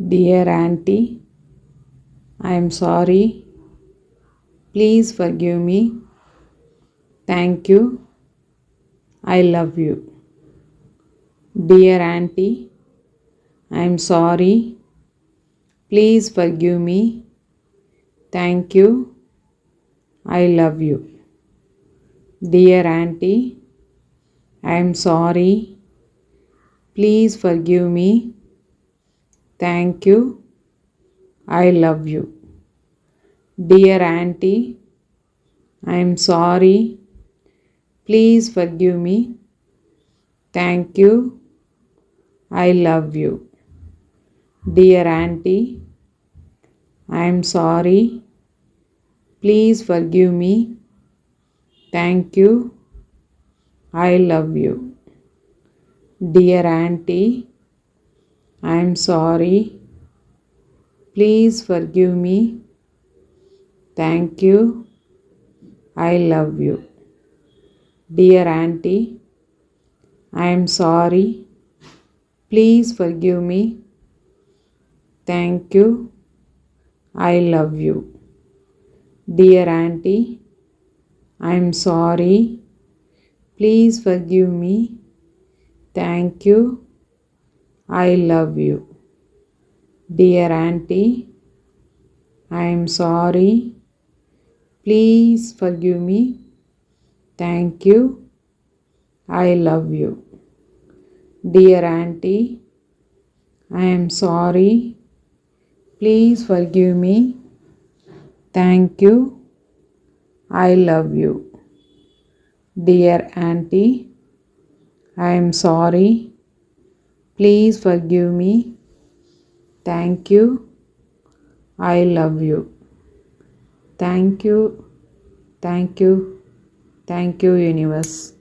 Dear Auntie, I am sorry. Please forgive me. Thank you. I love you. Dear Auntie, I am sorry. Please forgive me. Thank you. I love you. Dear Auntie, I am sorry. Please forgive me. Thank you. I love you. Dear Auntie, I am sorry. Please forgive me. Thank you. I love you. Dear Auntie, I am sorry. Please forgive me. Thank you. I love you. Dear Auntie, I am sorry. Please forgive me. Thank you. I love you. Dear Auntie, I am sorry. Please forgive me. Thank you. I love you. Dear Auntie, I am sorry. Please forgive me. Thank you. I love you. Dear Auntie, I am sorry. Please forgive me. Thank you. I love you. Dear Auntie, I am sorry. Please forgive me. Thank you. I love you. Dear Auntie, I am sorry. Please forgive me. Thank you. I love you. Thank you. Thank you. Thank you, universe.